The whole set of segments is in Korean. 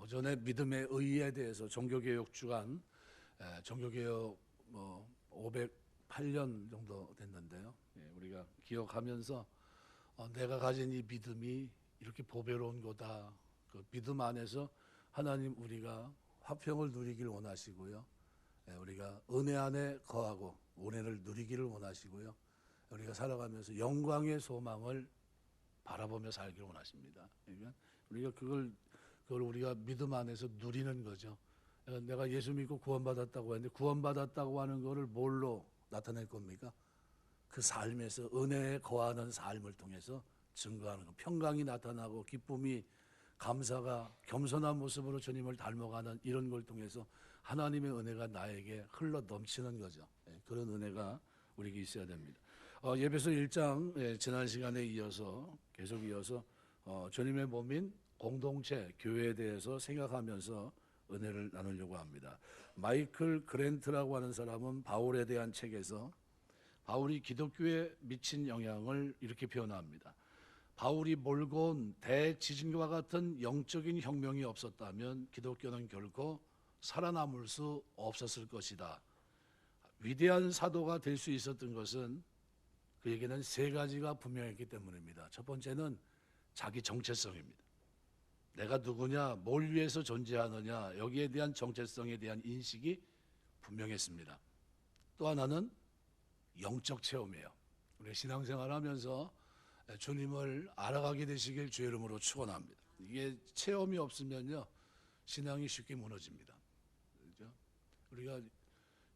오전에 믿음의 의의에 대해서 종교개혁 주간, 종교개혁 508년 정도 됐는데요. 우리가 기억하면서 내가 가진 이 믿음이 이렇게 보배로운 거다. 그 믿음 안에서 하나님 우리가 화평을 누리길 원하시고요. 우리가 은혜 안에 거하고 은혜를 누리기를 원하시고요. 우리가 살아가면서 영광의 소망을 바라보며 살기를 원하십니다. 그러니까 우리가 그걸 우리가 믿음 안에서 누리는 거죠. 내가 예수 믿고 구원받았다고 했는데 구원받았다고 하는 거를 뭘로 나타낼 겁니까? 그 삶에서 은혜에 거하는 삶을 통해서 증거하는 것. 평강이 나타나고 기쁨이, 감사가 겸손한 모습으로 주님을 닮아가는 이런 걸 통해서 하나님의 은혜가 나에게 흘러 넘치는 거죠. 그런 은혜가 우리에게 있어야 됩니다. 예배소 1장 지난 시간에 계속 이어서 주님의 몸인 공동체, 교회에 대해서 생각하면서 은혜를 나누려고 합니다. 마이클 그랜트라고 하는 사람은 바울에 대한 책에서 바울이 기독교에 미친 영향을 이렇게 표현합니다. 바울이 몰고 온 대지진과 같은 영적인 혁명이 없었다면 기독교는 결코 살아남을 수 없었을 것이다. 위대한 사도가 될 수 있었던 것은 그에게는 세 가지가 분명했기 때문입니다. 첫 번째는 자기 정체성입니다. 내가 누구냐, 뭘 위해서 존재하느냐, 여기에 대한 정체성에 대한 인식이 분명했습니다. 또 하나는 영적 체험이에요. 우리 신앙생활 하면서 주님을 알아가게 되시길 주의 이름으로 축원합니다. 이게 체험이 없으면요, 신앙이 쉽게 무너집니다. 그렇죠? 우리가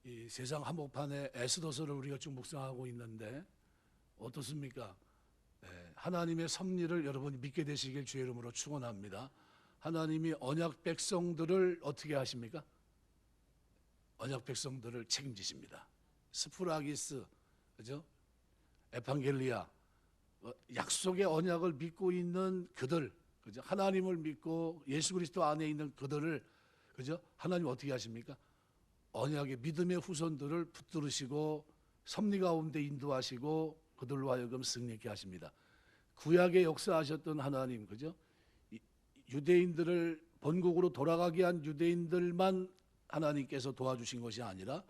이 세상 한복판에 에스더서를 우리가 쭉 묵상하고 있는데 어떻습니까? 하나님의 섭리를 여러분이 믿게 되시길 주의 이름으로 축원합니다. 하나님이 언약 백성들을 어떻게 하십니까? 언약 백성들을 책임지십니다. 스프라기스, 그죠? 에판겔리아, 약속의 언약을 믿고 있는 그들, 그죠? 하나님을 믿고 예수 그리스도 안에 있는 그들을, 그죠? 하나님 어떻게 하십니까? 언약의 믿음의 후손들을 붙들으시고 섭리 가운데 인도하시고 그들로 하여금 승리케 하십니다. 구약의 역사하셨던 하나님, 그죠? 유대인들을 본국으로 돌아가게 한 유대인들만 하나님께서 도와주신 것이 아니라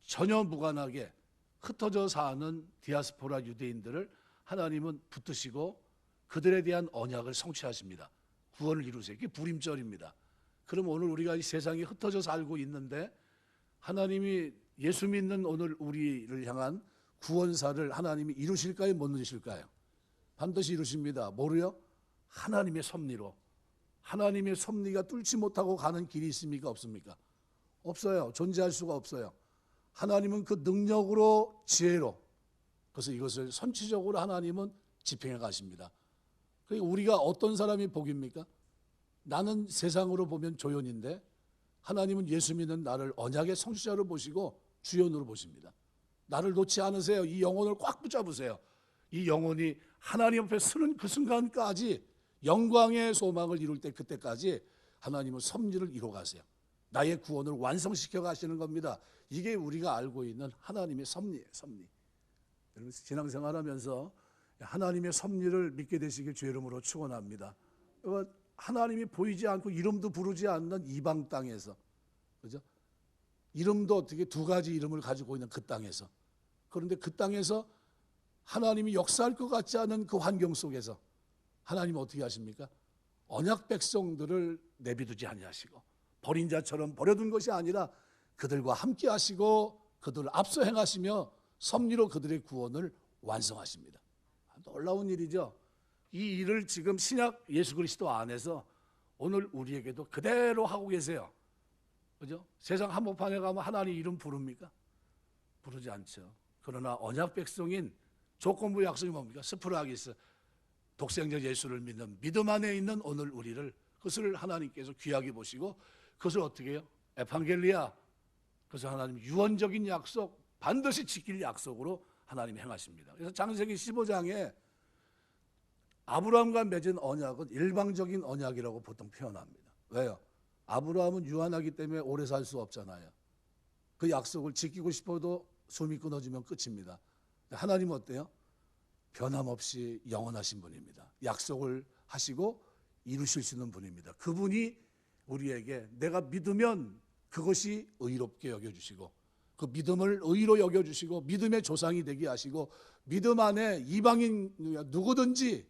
전혀 무관하게 흩어져 사는 디아스포라 유대인들을 하나님은 붙드시고 그들에 대한 언약을 성취하십니다. 구원을 이루세요. 이게 불임절입니다. 그럼 오늘 우리가 이 세상에 흩어져 살고 있는데 하나님이 예수 믿는 오늘 우리를 향한 구원사를 하나님이 이루실까요? 못 이루실까요? 반드시 이루십니다. 뭐로요? 하나님의 섭리로. 하나님의 섭리가 뚫지 못하고 가는 길이 있습니까? 없습니까? 없어요. 존재할 수가 없어요. 하나님은 그 능력으로, 지혜로, 그래서 이것을 선취적으로 하나님은 집행해 가십니다. 그러니까 우리가 어떤 사람이 복입니까? 나는 세상으로 보면 조연인데 하나님은 예수 믿는 나를 언약의 성취자로 보시고 주연으로 보십니다. 나를 놓지 않으세요. 이 영혼을 꽉 붙잡으세요. 이 영혼이 하나님 앞에 서는 그 순간까지 영광의 소망을 이룰 때 그때까지 하나님은 섭리를 이루어 가세요. 나의 구원을 완성시켜 가시는 겁니다. 이게 우리가 알고 있는 하나님의 섭리예요. 섭리. 여러분 신앙생활하면서 하나님의 섭리를 믿게 되시길 주의 이름으로 축원합니다. 하나님이 보이지 않고 이름도 부르지 않는 이방 땅에서, 그죠? 이름도 어떻게 두 가지 이름을 가지고 있는 그 땅에서, 그런데 그 땅에서 하나님이 역사할 것 같지 않은 그 환경 속에서 하나님은 어떻게 하십니까? 언약 백성들을 내비두지 아니하시고 버린 자처럼 버려둔 것이 아니라 그들과 함께 하시고 그들을 앞서 행하시며 섭리로 그들의 구원을 완성하십니다. 놀라운 일이죠. 이 일을 지금 신약 예수 그리스도 안에서 오늘 우리에게도 그대로 하고 계세요. 그죠? 세상 한복판에 가면 하나님 이름 부릅니까? 부르지 않죠. 그러나 언약 백성인 조건부 약속이 뭡니까? 스프라기스, 독생자 예수를 믿는 믿음 안에 있는 오늘 우리를, 그것을 하나님께서 귀하게 보시고 그것을 어떻게 해요? 에판겔리아, 그래서 하나님 유언적인 약속, 반드시 지킬 약속으로 하나님 행하십니다. 그래서 창세기 15장에 아브라함과 맺은 언약은 일방적인 언약이라고 보통 표현합니다. 왜요? 아브라함은 유한하기 때문에 오래 살 수 없잖아요. 그 약속을 지키고 싶어도 숨이 끊어지면 끝입니다. 하나님은 어때요? 변함없이 영원하신 분입니다. 약속을 하시고 이루실 수 있는 분입니다. 그분이 우리에게 내가 믿으면 그것이 의롭게 여겨주시고 그 믿음을 의로 여겨주시고 믿음의 조상이 되게 하시고 믿음 안에 이방인 누구든지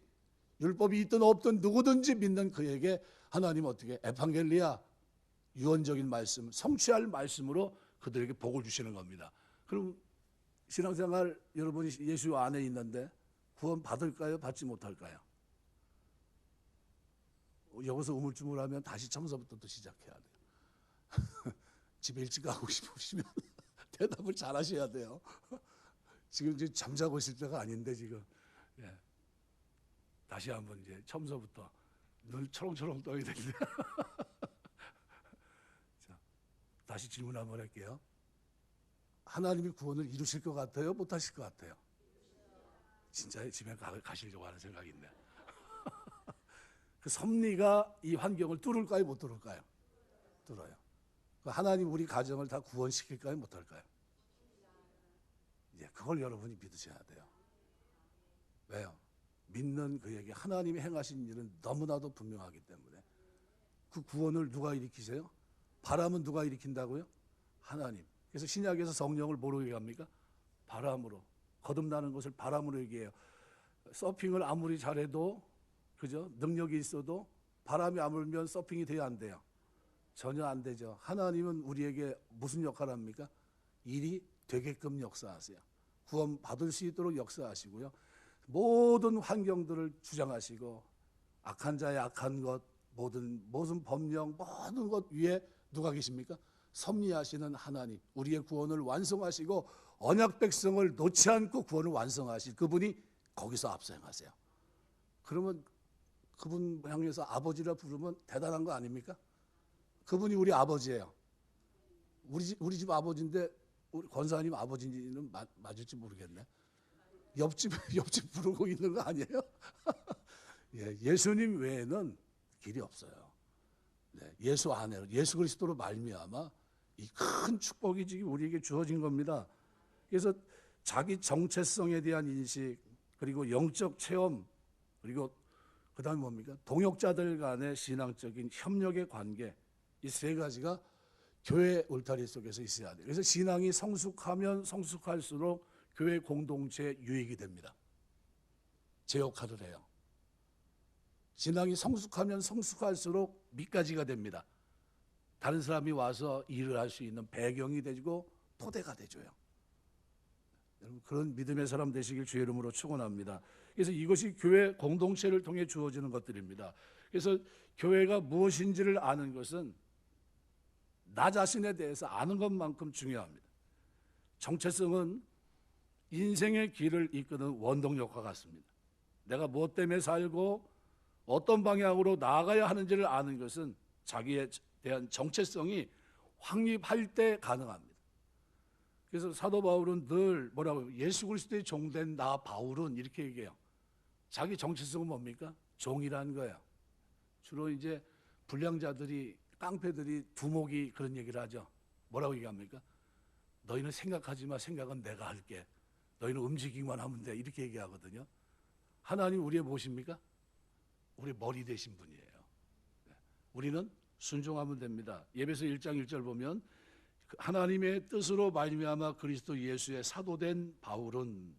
율법이 있든 없든 누구든지 믿는 그에게 하나님 어떻게 에반겔리아 유언적인 말씀 성취할 말씀으로 그들에게 복을 주시는 겁니다. 그럼 신앙생활 여러분이 예수 안에 있는데 구원 받을까요? 받지 못할까요? 여기서 우물쭈물하면 다시 청소부터 또 시작해야 돼요. 집에 일찍 가고 싶으시면 대답을 잘 하셔야 돼요. 지금 잠자고 있을 때가 아닌데 지금. 예. 다시 한번 이제 처음서부터 눈 초롱초롱 떠야 되는데. 자, 다시 질문 한번 할게요. 하나님이 구원을 이루실 것 같아요? 못하실 것 같아요? 진짜 집에 가시려고 하는 생각인데. 그 섭리가 이 환경을 뚫을까요? 못 뚫을까요? 뚫어요. 하나님 우리 가정을 다 구원시킬까요? 못할까요? 예, 그걸 여러분이 믿으셔야 돼요. 왜요? 믿는 그에게 하나님이 행하신 일은 너무나도 분명하기 때문에. 그 구원을 누가 일으키세요? 바람은 누가 일으킨다고요? 하나님. 그래서 신약에서 성령을 뭐로 얘기합니까? 바람으로. 거듭나는 것을 바람으로 얘기해요. 서핑을 아무리 잘해도 그죠? 능력이 있어도 바람이 안 불면 서핑이 돼야 안 돼요? 전혀 안 되죠. 하나님은 우리에게 무슨 역할을 합니까? 일이 되게끔 역사하세요. 구원 받을 수 있도록 역사하시고요. 모든 환경들을 주장하시고 악한 자의 악한 것, 모든 법령, 모든 것 위에 누가 계십니까? 섭리하시는 하나님, 우리의 구원을 완성하시고 언약 백성을 놓지 않고 구원을 완성하실 그분이 거기서 앞서 행하세요. 그러면 그분 향해서 아버지라 부르면 대단한 거 아닙니까? 그분이 우리 아버지예요. 우리 집 아버지인데 우리 권사님 아버지는 맞을지 모르겠네. 옆집 부르고 있는 거 아니에요? 예, 예수님 외에는 길이 없어요. 네, 예수 안에 예수 그리스도로 말미암아 이 큰 축복이 지금 우리에게 주어진 겁니다. 그래서 자기 정체성에 대한 인식 그리고 영적 체험 그리고 그다음에 뭡니까? 동역자들 간의 신앙적인 협력의 관계 이 세 가지가 교회 울타리 속에서 있어야 돼요. 그래서 신앙이 성숙하면 성숙할수록 교회 공동체 유익이 됩니다. 제 역할을 해요. 신앙이 성숙하면 성숙할수록 밑가지가 됩니다. 다른 사람이 와서 일을 할 수 있는 배경이 되고 토대가 되줘요. 여러분 그런 믿음의 사람 되시길 주의 이름으로 축원합니다. 그래서 이것이 교회 공동체를 통해 주어지는 것들입니다. 그래서 교회가 무엇인지를 아는 것은 나 자신에 대해서 아는 것만큼 중요합니다. 정체성은 인생의 길을 이끄는 원동력과 같습니다. 내가 무엇 때문에 살고 어떤 방향으로 나아가야 하는지를 아는 것은 자기에 대한 정체성이 확립할 때 가능합니다. 그래서 사도 바울은 늘 뭐라고 예수 그리스도의 종된 나 바울은 이렇게 얘기해요. 자기 정체성은 뭡니까? 종이라는 거예요. 주로 이제 불량자들이 깡패들이 두목이 그런 얘기를 하죠. 뭐라고 얘기합니까? 너희는 생각하지 마. 생각은 내가 할게. 너희는 움직이기만 하면 돼. 이렇게 얘기하거든요. 하나님 우리의 무엇입니까? 우리 머리 되신 분이에요. 우리는 순종하면 됩니다. 에베소 1장 1절 보면 하나님의 뜻으로 말미암아 그리스도 예수의 사도된 바울은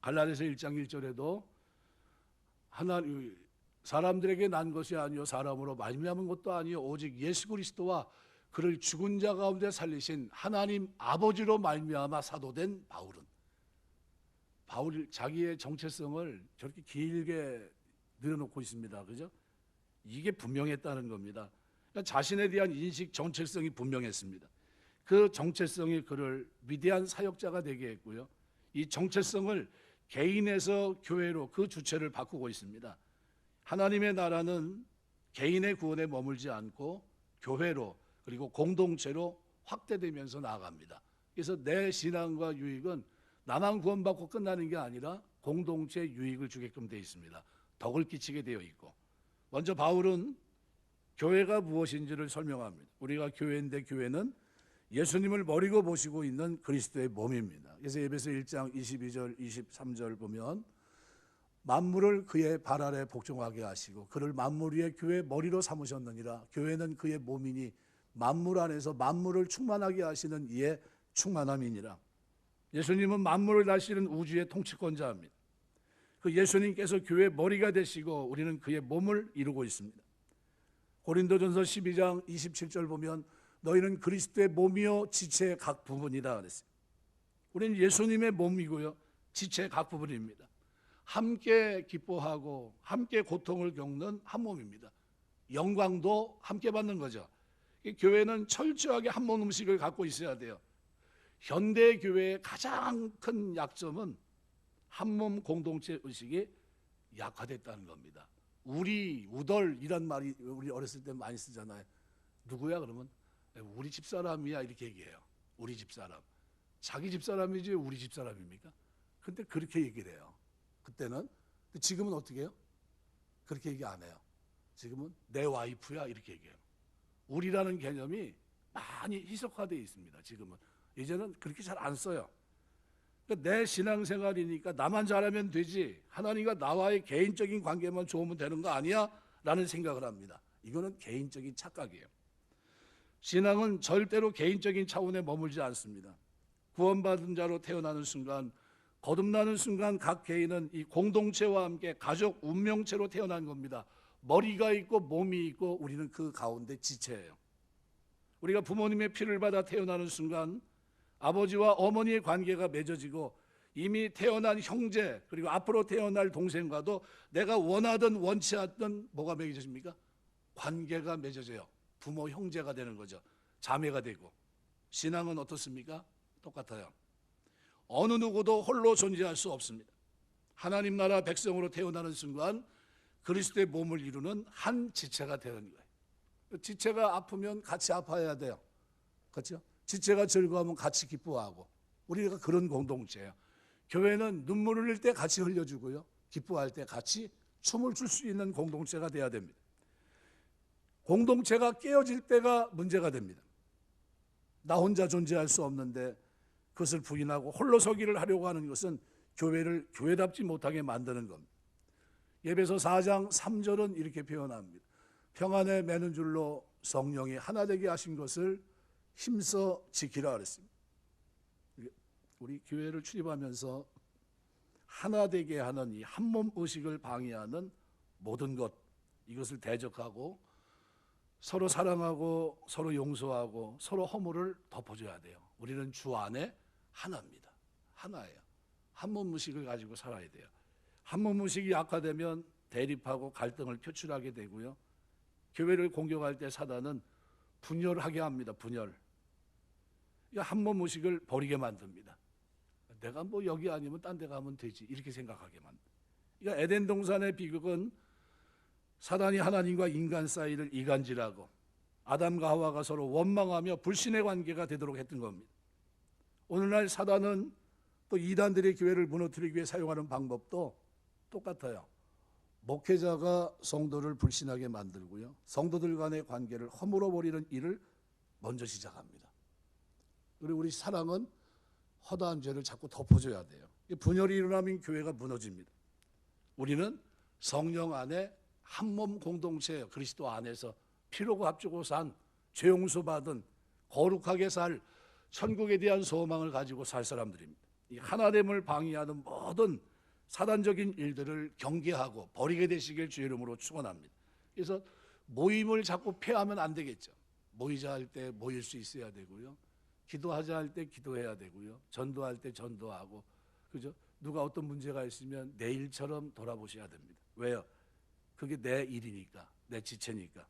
갈라디아서 1장 1절에도 하나님 사람들에게 난 것이 아니요 사람으로 말미암은 것도 아니요 오직 예수 그리스도와 그를 죽은 자 가운데 살리신 하나님 아버지로 말미암아 사도된 바울은 바울이 자기의 정체성을 저렇게 길게 늘어놓고 있습니다. 그죠? 이게 분명했다는 겁니다. 그러니까 자신에 대한 인식 정체성이 분명했습니다. 그 정체성이 그를 위대한 사역자가 되게 했고요. 이 정체성을 개인에서 교회로 그 주체를 바꾸고 있습니다. 하나님의 나라는 개인의 구원에 머물지 않고 교회로 그리고 공동체로 확대되면서 나아갑니다. 그래서 내 신앙과 유익은 나만 구원받고 끝나는 게 아니라 공동체 유익을 주게끔 되어 있습니다. 덕을 끼치게 되어 있고 먼저 바울은 교회가 무엇인지를 설명합니다. 우리가 교회인데 교회는 예수님을 머리고 모시고 있는 그리스도의 몸입니다. 그래서 에베소 1장 22절 23절 보면 만물을 그의 발 아래 복종하게 하시고 그를 만물 위에 교회의 머리로 삼으셨느니라. 교회는 그의 몸이니 만물 안에서 만물을 충만하게 하시는 이의 충만함이니라. 예수님은 만물을 다스리는 우주의 통치권자입니다. 그 예수님께서 교회의 머리가 되시고 우리는 그의 몸을 이루고 있습니다. 고린도전서 12장 27절 보면 너희는 그리스도의 몸이요 지체의 각 부분이다 그랬어요. 우리는 예수님의 몸이고요 지체의 각 부분입니다. 함께 기뻐하고 함께 고통을 겪는 한 몸입니다. 영광도 함께 받는 거죠. 교회는 철저하게 한 몸 음식을 갖고 있어야 돼요. 현대 교회의 가장 큰 약점은 한 몸 공동체 의식이 약화됐다는 겁니다. 우리, 우덜 이란 말이 우리 어렸을 때 많이 쓰잖아요. 누구야 그러면 우리 집사람이야 이렇게 얘기해요. 우리 집사람. 자기 집사람이지 우리 집사람입니까? 근데 그렇게 얘기를 해요. 그때는. 지금은 어떻게 해요? 그렇게 얘기 안 해요. 지금은 내 와이프야 이렇게 얘기해요. 우리라는 개념이 많이 희석화되어 있습니다. 지금은. 이제는 그렇게 잘 안 써요. 그러니까 내 신앙생활이니까 나만 잘하면 되지 하나님과 나와의 개인적인 관계만 좋으면 되는 거 아니야? 라는 생각을 합니다. 이거는 개인적인 착각이에요. 신앙은 절대로 개인적인 차원에 머물지 않습니다. 구원받은 자로 태어나는 순간, 거듭나는 순간 각 개인은 이 공동체와 함께 가족 운명체로 태어난 겁니다. 머리가 있고 몸이 있고 우리는 그 가운데 지체예요. 우리가 부모님의 피를 받아 태어나는 순간 아버지와 어머니의 관계가 맺어지고 이미 태어난 형제 그리고 앞으로 태어날 동생과도 내가 원하든 원치 않든 뭐가 맺어집니까? 관계가 맺어져요. 부모 형제가 되는 거죠. 자매가 되고. 신앙은 어떻습니까? 똑같아요. 어느 누구도 홀로 존재할 수 없습니다. 하나님 나라 백성으로 태어나는 순간 그리스도의 몸을 이루는 한 지체가 되는 거예요. 지체가 아프면 같이 아파야 돼요. 그렇죠? 지체가 즐거워하면 같이 기뻐하고 우리가 그런 공동체예요. 교회는 눈물을 흘릴 때 같이 흘려주고요. 기뻐할 때 같이 춤을 출 수 있는 공동체가 돼야 됩니다. 공동체가 깨어질 때가 문제가 됩니다. 나 혼자 존재할 수 없는데 그것을 부인하고 홀로서기를 하려고 하는 것은 교회를 교회답지 못하게 만드는 겁니다. 예배서 4장 3절은 이렇게 표현합니다. 평안에 매는 줄로 성령이 하나 되게 하신 것을 힘써 지키라 그랬습니다. 우리 교회를 출입하면서 하나 되게 하는 이 한 몸 의식을 방해하는 모든 것 이것을 대적하고 서로 사랑하고 서로 용서하고 서로 허물을 덮어줘야 돼요. 우리는 주 안에 하나입니다. 하나예요. 한 몸 의식을 가지고 살아야 돼요. 한 몸 의식이 약화되면 대립하고 갈등을 표출하게 되고요. 교회를 공격할 때 사단은 분열하게 합니다. 분열. 한 몸 의식을 버리게 만듭니다. 내가 뭐 여기 아니면 딴 데 가면 되지 이렇게 생각하게 만듭니다. 그러니까 에덴 동산의 비극은 사단이 하나님과 인간 사이를 이간질하고 아담과 하와가 서로 원망하며 불신의 관계가 되도록 했던 겁니다. 오늘날 사단은 또 이단들의 교회를 무너뜨리기 위해 사용하는 방법도 똑같아요. 목회자가 성도를 불신하게 만들고요. 성도들 간의 관계를 허물어 버리는 일을 먼저 시작합니다. 그리고 우리 사랑은 허다한 죄를 자꾸 덮어줘야 돼요. 분열이 일어나면 교회가 무너집니다. 우리는 성령 안에 한 몸 공동체예요. 그리스도 안에서 피로고 합주고 산 죄 용서 받은 거룩하게 살 천국에 대한 소망을 가지고 살 사람들입니다. 이 하나됨을 방해하는 모든 사단적인 일들을 경계하고 버리게 되시길 주의 이름으로 축원합니다. 그래서 모임을 자꾸 폐하면 안 되겠죠. 모이자 할 때 모일 수 있어야 되고요. 기도하자 할 때 기도해야 되고요. 전도할 때 전도하고, 그죠? 누가 어떤 문제가 있으면 내 일처럼 돌아보셔야 됩니다. 왜요? 그게 내 일이니까, 내 지체니까.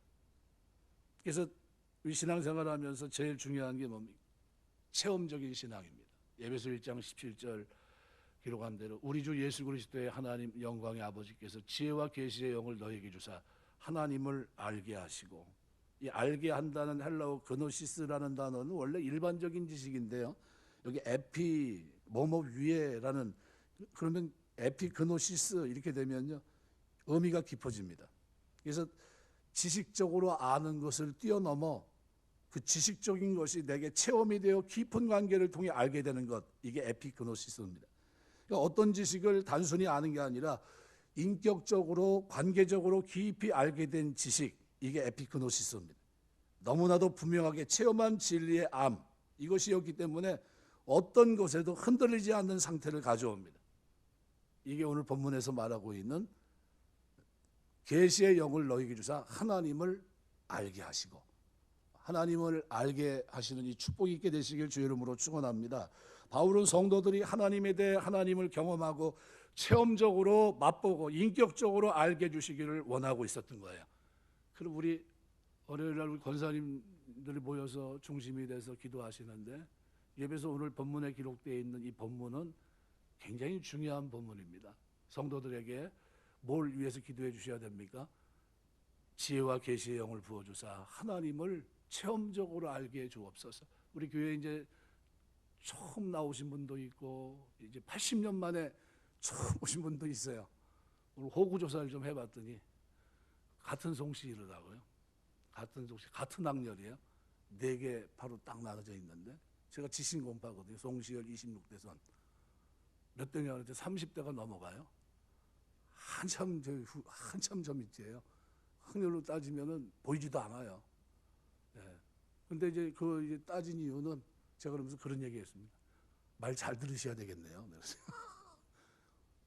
그래서 우리 신앙생활하면서 제일 중요한 게 뭡니까? 체험적인 신앙입니다. 에베소 1장 17절 기록한 대로 우리 주 예수 그리스도의 하나님 영광의 아버지께서 지혜와 계시의 영을 너에게 주사 하나님을 알게 하시고, 이 알게 한다는 헬라어 그노시스라는 단어는 원래 일반적인 지식인데요. 여기 에피 뭐뭐 위에라는, 그러면 에피 그노시스 이렇게 되면요 의미가 깊어집니다. 그래서 지식적으로 아는 것을 뛰어넘어 그 지식적인 것이 내게 체험이 되어 깊은 관계를 통해 알게 되는 것, 이게 에피 그노시스입니다. 그러니까 어떤 지식을 단순히 아는 게 아니라 인격적으로 관계적으로 깊이 알게 된 지식, 이게 에피그노시스입니다. 너무나도 분명하게 체험한 진리의 암, 이것이었기 때문에 어떤 것에도 흔들리지 않는 상태를 가져옵니다. 이게 오늘 본문에서 말하고 있는 계시의 영을 너희에게 주사 하나님을 알게 하시고, 하나님을 알게 하시는 이 축복이 있게 되시길 주의 이름으로 축원합니다. 바울은 성도들이 하나님에 대해 하나님을 경험하고 체험적으로 맛보고 인격적으로 알게 해주시기를 원하고 있었던 거예요. 그럼 우리 월요일날 우리 권사님들이 모여서 중심이 돼서 기도하시는데, 예배에서 오늘 본문에 기록되어 있는 이 본문은 굉장히 중요한 본문입니다. 성도들에게 뭘 위해서 기도해 주셔야 됩니까? 지혜와 계시의 영을 부어주사 하나님을 체험적으로 알게 해 주옵소서. 우리 교회에 이제 처음 나오신 분도 있고 이제 80년 만에 처음 오신 분도 있어요. 오늘 호구 조사를 좀 해봤더니 같은 송씨이더라고요. 같은 송씨, 같은 학년이에요. 4개 바로 딱 나눠져 있는데, 제가 지신공파거든요. 송시열 26대선. 몇 대냐 그랬더니 30대가 넘어가요. 한참 저 밑이에요. 확률로 따지면은 보이지도 않아요. 예. 근데 이제 이제 따진 이유는 제가 그러면서 그런 얘기했습니다. 말 잘 들으셔야 되겠네요.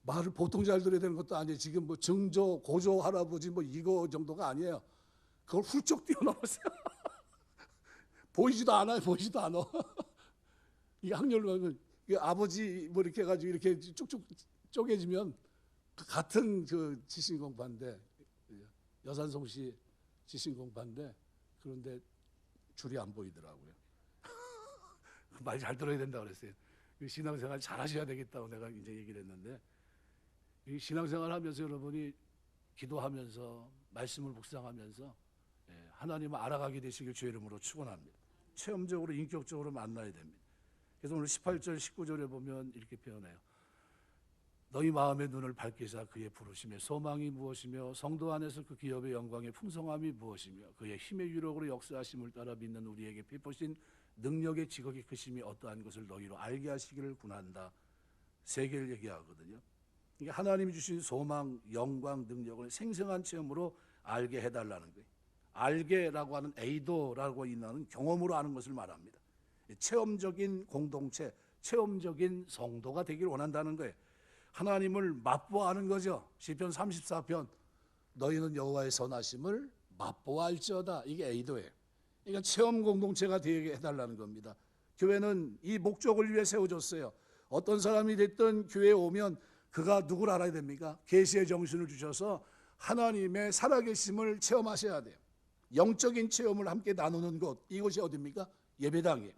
말을 보통 잘 들어야 되는 것도 아니에요. 지금 뭐 증조, 고조 할아버지 뭐 이거 정도가 아니에요. 그걸 훌쩍 뛰어넘었어요. 보이지도 않아요. 보이지도 않아. 이 확률로 아버지 뭐 이렇게 해가지고 이렇게 쭉쭉 쪼개지면 같은 그 지신공파인데, 여산송 씨 지신공파인데, 그런데 줄이 안 보이더라고요. 말 잘 들어야 된다고 그랬어요. 신앙생활 잘 하셔야 되겠다고 내가 이제 얘기를 했는데, 이 신앙생활 하면서 여러분이 기도하면서 말씀을 묵상하면서 하나님을 알아가게 되시길 주의 이름으로 축원합니다. 체험적으로 인격적으로 만나야 됩니다. 그래서 오늘 18절 19절에 보면 이렇게 표현해요. 너희 마음의 눈을 밝히사 그의 부르심의 소망이 무엇이며 성도 안에서 그 기업의 영광의 풍성함이 무엇이며 그의 힘의 유력으로 역사하심을 따라 믿는 우리에게 베푸신 능력의 지극히 크심이 어떠한 것을 너희로 알게 하시기를 군한다. 3개를 얘기하거든요. 이게 하나님이 주신 소망, 영광, 능력을 생생한 체험으로 알게 해달라는 거예요. 알게라고 하는 에이도라고 있는 경험으로 아는 것을 말합니다. 체험적인 공동체, 체험적인 성도가 되길 원한다는 거예요. 하나님을 맛보아 아는 거죠. 시편 34편 너희는 여호와의 선하심을 맛보아 알지어다. 이게 에이도예요. 그러니까 체험 공동체가 되게 해달라는 겁니다. 교회는 이 목적을 위해 세워졌어요. 어떤 사람이 됐든 교회에 오면 그가 누구를 알아야 됩니까? 계시의 정신을 주셔서 하나님의 살아계심을 체험하셔야 돼요. 영적인 체험을 함께 나누는 곳, 이곳이 어디입니까? 예배당이에요.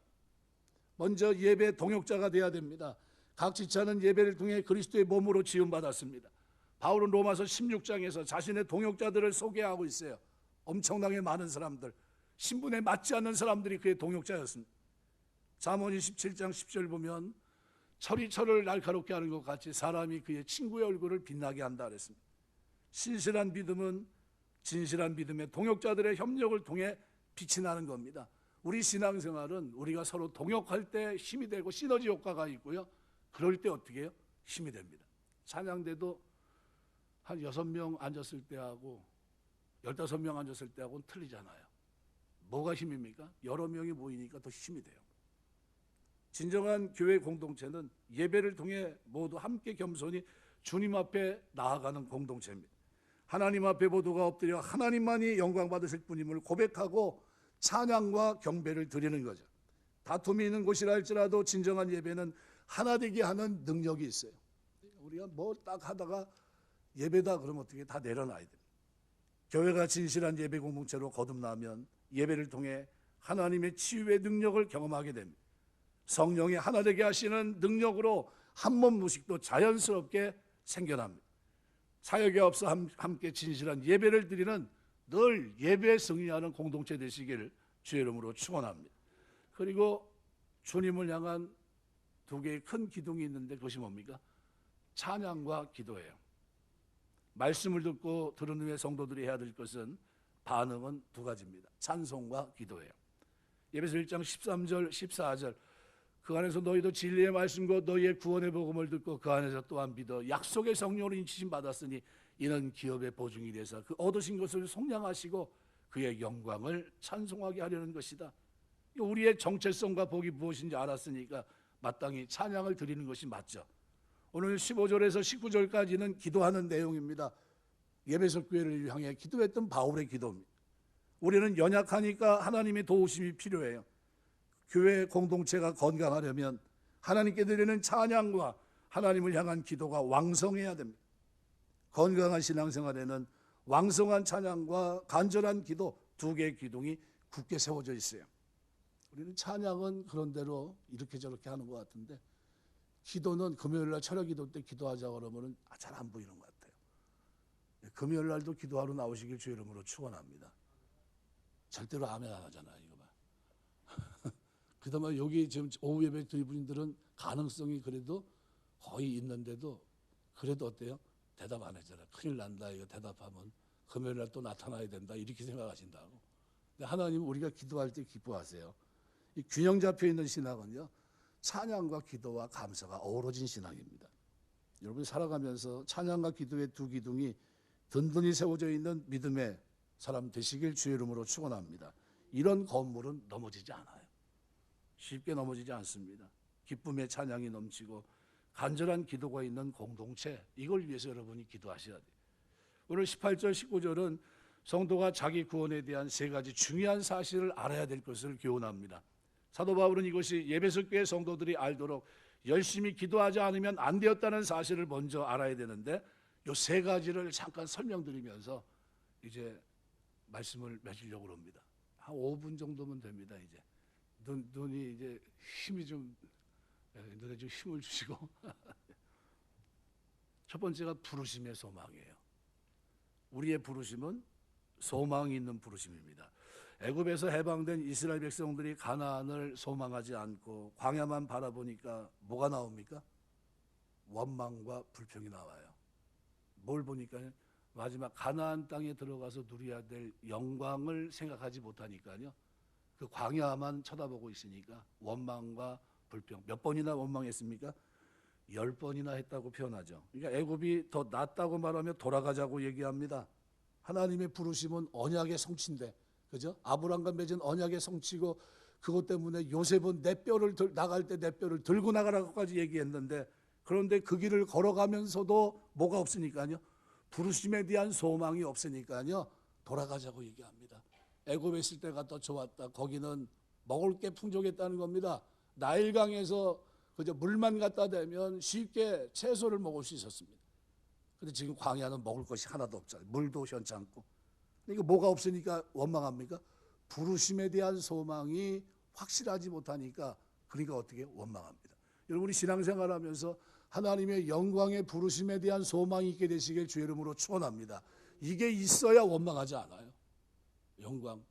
먼저 예배 동역자가 돼야 됩니다. 각 지체는 예배를 통해 그리스도의 몸으로 지음받았습니다. 바울은 로마서 16장에서 자신의 동역자들을 소개하고 있어요. 엄청나게 많은 사람들, 신분에 맞지 않는 사람들이 그의 동역자였습니다. 잠언 27장 10절 보면 철이 철을 날카롭게 하는 것 같이 사람이 그의 친구의 얼굴을 빛나게 한다 그랬습니다. 신실한 믿음은 진실한 믿음의 동역자들의 협력을 통해 빛이 나는 겁니다. 우리 신앙생활은 우리가 서로 동역할 때 힘이 되고 시너지 효과가 있고요. 그럴 때 어떻게 해요? 힘이 됩니다. 찬양대도 한 6명 앉았을 때하고 15명 앉았을 때하고는 틀리잖아요. 뭐가 힘입니까? 여러 명이 모이니까 더 힘이 돼요. 진정한 교회 공동체는 예배를 통해 모두 함께 겸손히 주님 앞에 나아가는 공동체입니다. 하나님 앞에 모두가 엎드려 하나님만이 영광 받으실 분임을 고백하고 찬양과 경배를 드리는 거죠. 다툼이 있는 곳이라 할지라도 진정한 예배는 하나 되게 하는 능력이 있어요. 우리가 뭐 딱 하다가 예배다 그러면 어떻게 다 내려놔야 됩니다. 교회가 진실한 예배 공동체로 거듭나면 예배를 통해 하나님의 치유의 능력을 경험하게 됩니다. 성령이 하나 되게 하시는 능력으로 한 몸 무식도 자연스럽게 생겨납니다. 사역에 앞서 함께 진실한 예배를 드리는 늘 예배에 승리하는 공동체 되시기를 주의 이름으로 축원합니다. 그리고 주님을 향한 2개의 큰 기둥이 있는데 그것이 뭡니까? 찬양과 기도예요. 말씀을 듣고 들은 후에 성도들이 해야 될 것은 반응은 2가지입니다. 찬송과 기도예요. 예배서 1장 13절 14절 그 안에서 너희도 진리의 말씀과 너희의 구원의 복음을 듣고 그 안에서 또한 믿어 약속의 성령으로 인치심 받았으니 이는 기업의 보증이 돼서 그 얻으신 것을 속량하시고 그의 영광을 찬송하게 하려는 것이다. 우리의 정체성과 복이 무엇인지 알았으니까 마땅히 찬양을 드리는 것이 맞죠. 오늘 15절에서 19절까지는 기도하는 내용입니다. 에베소 교회를 향해 기도했던 바울의 기도입니다. 우리는 연약하니까 하나님의 도우심이 필요해요. 교회 공동체가 건강하려면 하나님께 드리는 찬양과 하나님을 향한 기도가 왕성해야 됩니다. 건강한 신앙생활에는 왕성한 찬양과 간절한 기도 두 개의 기둥이 굳게 세워져 있어요. 우리는 찬양은 그런대로 이렇게 저렇게 하는 것 같은데 기도는 금요일날 철야 기도 때 기도하자 그러면 잘 안 보이는 것 같아요. 금요일날도 기도하러 나오시길 주 이름으로 축원합니다. 절대로 아멘 안 하잖아요. 이거 봐. 그다음에 여기 지금 오후 예배 드린 분들은 가능성이 그래도 거의 있는데도 그래도 어때요? 대답 안 하잖아요. 큰일 난다. 이거 대답하면 금요일날 또 나타나야 된다. 이렇게 생각하신다고. 근데 하나님 우리가 기도할 때 기뻐하세요. 이 균형 잡혀 있는 신앙은요, 찬양과 기도와 감사가 어우러진 신앙입니다. 여러분 살아가면서 찬양과 기도의 두 기둥이 든든히 세워져 있는 믿음의 사람 되시길 주의 이름으로 축원합니다. 이런 건물은 넘어지지 않아요. 쉽게 넘어지지 않습니다. 기쁨의 찬양이 넘치고 간절한 기도가 있는 공동체, 이걸 위해서 여러분이 기도하셔야 돼요. 오늘 18절 19절은 성도가 자기 구원에 대한 세 가지 중요한 사실을 알아야 될 것을 교훈합니다. 사도 바울은 이것이 에베소 교회 성도들이 알도록 열심히 기도하지 않으면 안 되었다는 사실을 먼저 알아야 되는데 이 세 가지를 잠깐 설명드리면서 이제 말씀을 맺으려고 합니다. 한 5분 정도면 됩니다. 이제 눈이 이제 힘이 좀 눈에 좀 힘을 주시고 첫 번째가 부르심의 소망이에요. 우리의 부르심은 소망이 있는 부르심입니다. 애굽에서 해방된 이스라엘 백성들이 가나안을 소망하지 않고 광야만 바라보니까 뭐가 나옵니까? 원망과 불평이 나와요. 뭘 보니까요? 마지막 가나안 땅에 들어가서 누려야 될 영광을 생각하지 못하니까요. 그 광야만 쳐다보고 있으니까 원망과 불평. 몇 번이나 원망했습니까? 10번이나 했다고 표현하죠. 그러니까 애굽이 더 낫다고 말하며 돌아가자고 얘기합니다. 하나님의 부르심은 언약의 성취인데, 그죠? 아브람과 맺은 언약의 성취고 그것 때문에 요셉은 내 뼈를 나갈 때 내 뼈를 들고 나가라고까지 얘기했는데 그런데 그 길을 걸어가면서도 뭐가 없으니까요. 부르심에 대한 소망이 없으니까요. 돌아가자고 얘기합니다. 애굽에 있을 때가 더 좋았다. 거기는 먹을 게 풍족했다는 겁니다. 나일강에서 그저 물만 갖다 대면 쉽게 채소를 먹을 수 있었습니다. 근데 지금 광야는 먹을 것이 하나도 없잖아요. 물도 현찮고. 그러니까 뭐가 없으니까 원망합니까? 부르심에 대한 소망이 확실하지 못하니까 그러니까 어떻게 원망합니다. 여러분 우리 신앙생활하면서 하나님의 영광의 부르심에 대한 소망이 있게 되시길 주의 이름으로 축원합니다. 이게 있어야 원망하지 않아요. 영광.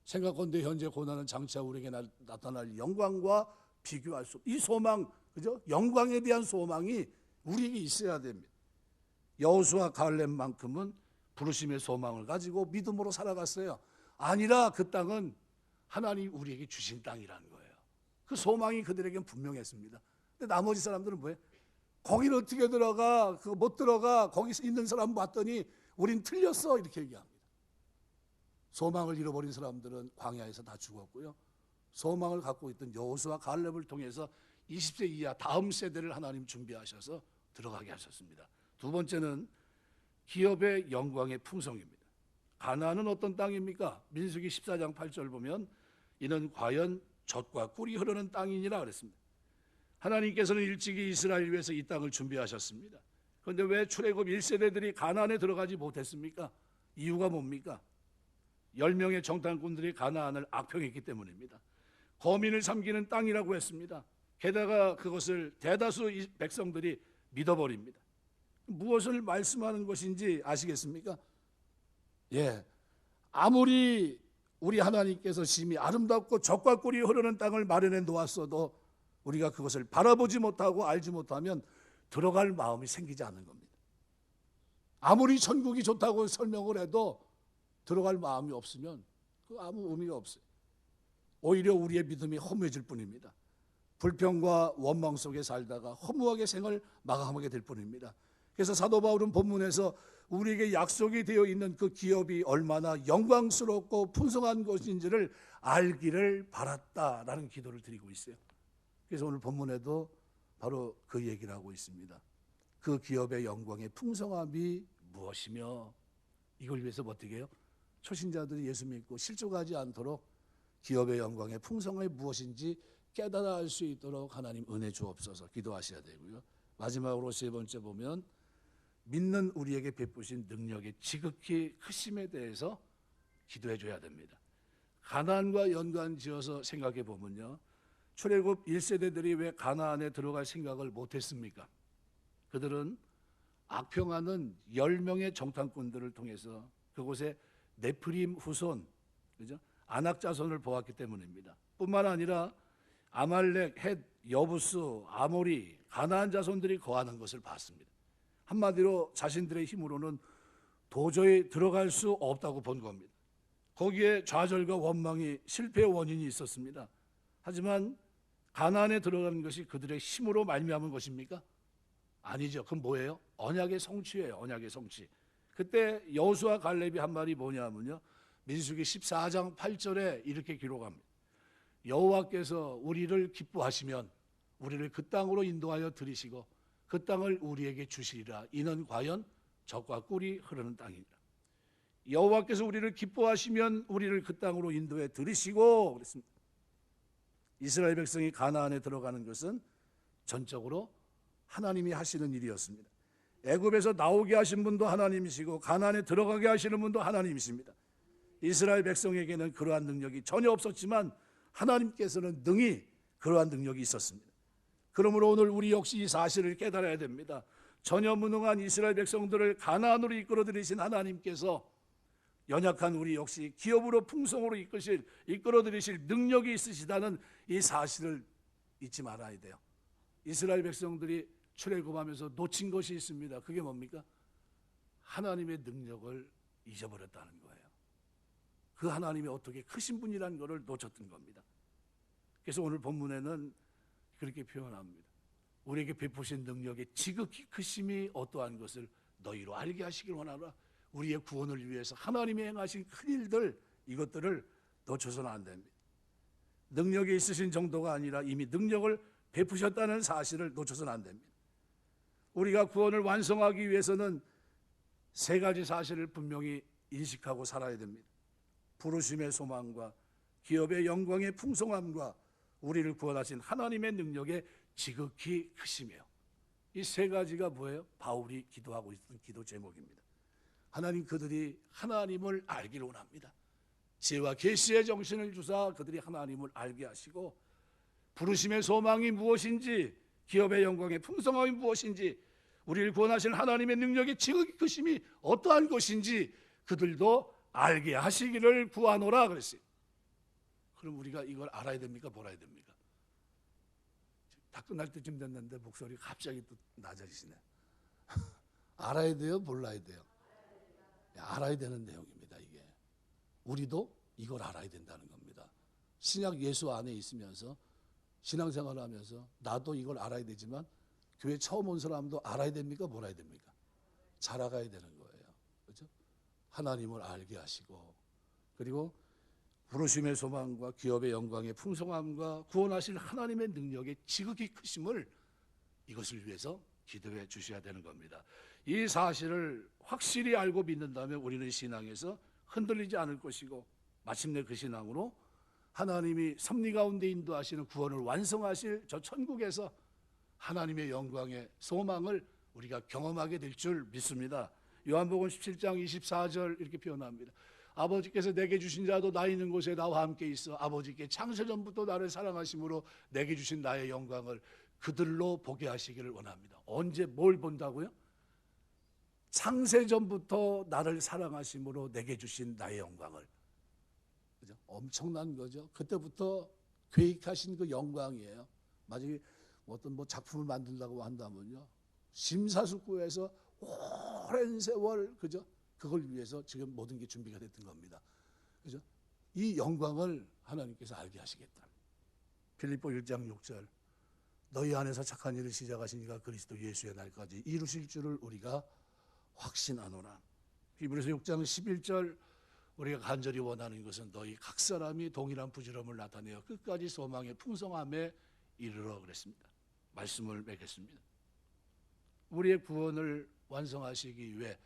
생각건대 현재 고난은 장차 우리에게 나타날 영광과 비교할 수 없는 이 소망, 그죠? 영광에 대한 소망이 우리에게 있어야 됩니다. 여호수아 갈렙만큼은 부르심의 소망을 가지고 믿음으로 살아갔어요. 아니라 그 땅은 하나님 우리에게 주신 땅이라는 거예요. 그 소망이 그들에게는 분명했습니다. 근데 나머지 사람들은 뭐예요? 거기는 어떻게 들어가? 그거 못 들어가. 거기 있는 사람 봤더니 우린 틀렸어. 이렇게 얘기합니다. 소망을 잃어버린 사람들은 광야에서 다 죽었고요. 소망을 갖고 있던 여호수아 갈렙을 통해서 20세 이하 다음 세대를 하나님 준비하셔서 들어가게 하셨습니다. 두 번째는 기업의 영광의 풍성입니다. 가나안은 어떤 땅입니까? 민수기 14장 8절 보면 이는 과연 젖과 꿀이 흐르는 땅이니라 그랬습니다. 하나님께서는 일찍이 이스라엘 위해서 이 땅을 준비하셨습니다. 그런데 왜 출애굽 1세대들이 가나안에 들어가지 못했습니까? 이유가 뭡니까? 10명의 정탐꾼들이 가나안을 악평했기 때문입니다. 거민을 삼기는 땅이라고 했습니다. 게다가 그것을 대다수 백성들이 믿어버립니다. 무엇을 말씀하는 것인지 아시겠습니까? 예, 아무리 우리 하나님께서 심히 아름답고 젖과 꿀이 흐르는 땅을 마련해 놓았어도 우리가 그것을 바라보지 못하고 알지 못하면 들어갈 마음이 생기지 않는 겁니다. 아무리 천국이 좋다고 설명을 해도 들어갈 마음이 없으면 그 아무 의미가 없어요. 오히려 우리의 믿음이 허무해질 뿐입니다. 불평과 원망 속에 살다가 허무하게 생을 마감하게 될 뿐입니다. 그래서 사도 바울은 본문에서 우리에게 약속이 되어 있는 그 기업이 얼마나 영광스럽고 풍성한 것인지를 알기를 바랐다라는 기도를 드리고 있어요. 그래서 오늘 본문에도 바로 그 얘기를 하고 있습니다. 그 기업의 영광의 풍성함이 무엇이며, 이걸 위해서 어떻게 해요? 초신자들이 예수 믿고 실족하지 않도록 기업의 영광의 풍성함이 무엇인지 깨달아 알 수 있도록 하나님 은혜 주옵소서 기도하셔야 되고요. 마지막으로 세 번째 보면 믿는 우리에게 베푸신 능력의 지극히 크심에 대해서 기도해 줘야 됩니다. 가나안과 연관지어서 생각해 보면요, 출애굽 1세대들이 왜 가나안에 들어갈 생각을 못했습니까? 그들은 악평하는 10명의 정탐꾼들을 통해서 그곳에 네프림 후손, 그죠? 아낙 자손을 보았기 때문입니다. 뿐만 아니라 아말렉, 헷, 여부스, 아모리, 가나안 자손들이 거하는 것을 봤습니다. 한마디로 자신들의 힘으로는 도저히 들어갈 수 없다고 본 겁니다. 거기에 좌절과 원망이 실패의 원인이 있었습니다. 하지만 가나안에 들어가는 것이 그들의 힘으로 말미암은 것입니까? 아니죠. 그건 뭐예요? 언약의 성취예요. 언약의 성취. 그때 여호수아 갈렙이 한 말이 뭐냐면요, 민수기 14장 8절에 이렇게 기록합니다. 여호와께서 우리를 기뻐하시면 우리를 그 땅으로 인도하여 들이시고 그 땅을 우리에게 주시리라. 이는 과연 젖과 꿀이 흐르는 땅이니라. 여호와께서 우리를 기뻐하시면 우리를 그 땅으로 인도해 들이시고 그랬습니다. 이스라엘 백성이 가나안에 들어가는 것은 전적으로 하나님이 하시는 일이었습니다. 애굽에서 나오게 하신 분도 하나님이시고 가나안에 들어가게 하시는 분도 하나님이십니다. 이스라엘 백성에게는 그러한 능력이 전혀 없었지만 하나님께서는 능히 그러한 능력이 있었습니다. 그러므로 오늘 우리 역시 이 사실을 깨달아야 됩니다. 전혀 무능한 이스라엘 백성들을 가나안으로 이끌어들이신 하나님께서 연약한 우리 역시 기업으로 풍성으로 이끌어들이실 능력이 있으시다는 이 사실을 잊지 말아야 돼요. 이스라엘 백성들이 출애굽하면서 놓친 것이 있습니다. 그게 뭡니까? 하나님의 능력을 잊어버렸다는 거예요. 그 하나님이 어떻게 크신 분이라는 것을 놓쳤던 겁니다. 그래서 오늘 본문에는 그렇게 표현합니다. 우리에게 베푸신 능력의 지극히 크심이 어떠한 것을 너희로 알게 하시길 원하노라. 우리의 구원을 위해서 하나님이 행하신 큰 일들, 이것들을 놓쳐서는 안 됩니다. 능력이 있으신 정도가 아니라 이미 능력을 베푸셨다는 사실을 놓쳐서는 안 됩니다. 우리가 구원을 완성하기 위해서는 세 가지 사실을 분명히 인식하고 살아야 됩니다. 부르심의 소망과 기업의 영광의 풍성함과 우리를 구원하신 하나님의 능력의 지극히 크심이에요. 이 세 가지가 뭐예요? 바울이 기도하고 있던 기도 제목입니다. 하나님, 그들이 하나님을 알기를 원합니다. 지혜와 계시의 정신을 주사 그들이 하나님을 알게 하시고 부르심의 소망이 무엇인지, 기업의 영광의 풍성함이 무엇인지, 우리를 구원하신 하나님의 능력의 지극히 크심이 어떠한 것인지 그들도 알게 하시기를 구하노라 그랬어요. 그럼 우리가 이걸 알아야 됩니까? 몰라야 됩니까? 다 끝날 때쯤 됐는데 목소리가 갑자기 또 낮아지시네. 알아야 돼요? 몰라야 돼요? 알아야 되는 내용입니다. 이게 우리도 이걸 알아야 된다는 겁니다. 신약 예수 안에 있으면서 신앙생활을 하면서 나도 이걸 알아야 되지만 교회 처음 온 사람도 알아야 됩니까? 몰라야 됩니까? 잘 알아야 되는 거예요. 그렇죠? 하나님을 알게 하시고, 그리고 부르심의 소망과 기업의 영광의 풍성함과 구원하실 하나님의 능력의 지극히 크심을, 이것을 위해서 기도해 주셔야 되는 겁니다. 이 사실을 확실히 알고 믿는다면 우리는 신앙에서 흔들리지 않을 것이고, 마침내 그 신앙으로 하나님이 섭리 가운데 인도하시는 구원을 완성하실 저 천국에서 하나님의 영광의 소망을 우리가 경험하게 될 줄 믿습니다. 요한복음 17장 24절 이렇게 표현합니다. 아버지께서 내게 주신 자도 나 있는 곳에 나와 함께 있어 아버지께 창세전부터 나를 사랑하심으로 내게 주신 나의 영광을 그들로 보게 하시기를 원합니다. 언제 뭘 본다고요? 창세전부터 나를 사랑하심으로 내게 주신 나의 영광을. 그죠? 엄청난 거죠. 그때부터 계획하신 그 영광이에요. 만약에 어떤 작품을 만들려고 한다면요, 심사숙고해서 오랜 세월, 그죠? 그걸 위해서 지금 모든 게 준비가 됐던 겁니다. 그죠? 이 영광을 하나님께서 알게 하시겠다. 빌립보 1장 6절, 너희 안에서 착한 일을 시작하시니까 그리스도 예수의 날까지 이루실 줄을 우리가 확신하노라. 히브리서 6장 11절 우리가 간절히 원하는 것은 너희 각 사람이 동일한 부지런함을 나타내어 끝까지 소망의 풍성함에 이르러 그랬습니다. 말씀을 맺겠습니다. 우리의 구원을 완성하시기 위해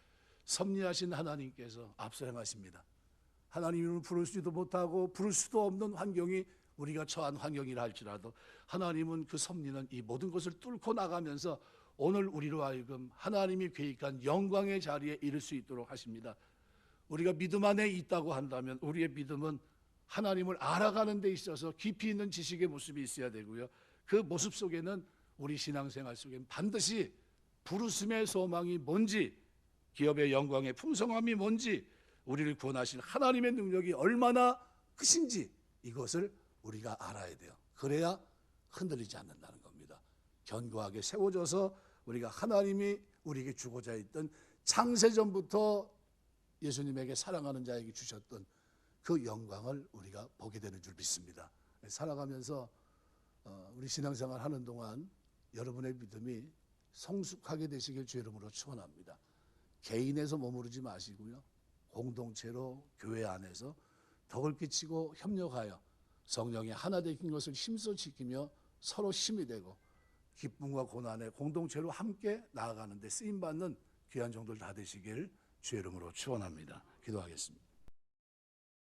섭리하신 하나님께서 앞서 행하십니다. 하나님을 부를 수도 못하고 부를 수도 없는 환경이 우리가 처한 환경이라 할지라도 하나님은 그 섭리는 이 모든 것을 뚫고 나가면서 오늘 우리로 하여금 하나님이 계획한 영광의 자리에 이를 수 있도록 하십니다. 우리가 믿음 안에 있다고 한다면 우리의 믿음은 하나님을 알아가는 데 있어서 깊이 있는 지식의 모습이 있어야 되고요. 그 모습 속에는 우리 신앙생활 속에는 반드시 부르심의 소망이 뭔지, 기업의 영광의 풍성함이 뭔지, 우리를 구원하실 하나님의 능력이 얼마나 크신지 이것을 우리가 알아야 돼요. 그래야 흔들리지 않는다는 겁니다. 견고하게 세워져서 우리가 하나님이 우리에게 주고자 했던 창세전부터 예수님에게 사랑하는 자에게 주셨던 그 영광을 우리가 보게 되는 줄 믿습니다. 살아가면서 우리 신앙생활 하는 동안 여러분의 믿음이 성숙하게 되시길 주의 이름으로 축원합니다. 개인에서 머무르지 마시고요. 공동체로 교회 안에서 덕을 끼치고 협력하여 성령의 하나 되신 것을 힘써 지키며 서로 힘이 되고 기쁨과 고난에 공동체로 함께 나아가는 데 쓰임받는 귀한 종들 다 되시길 주의 이름으로 축원합니다. 기도하겠습니다.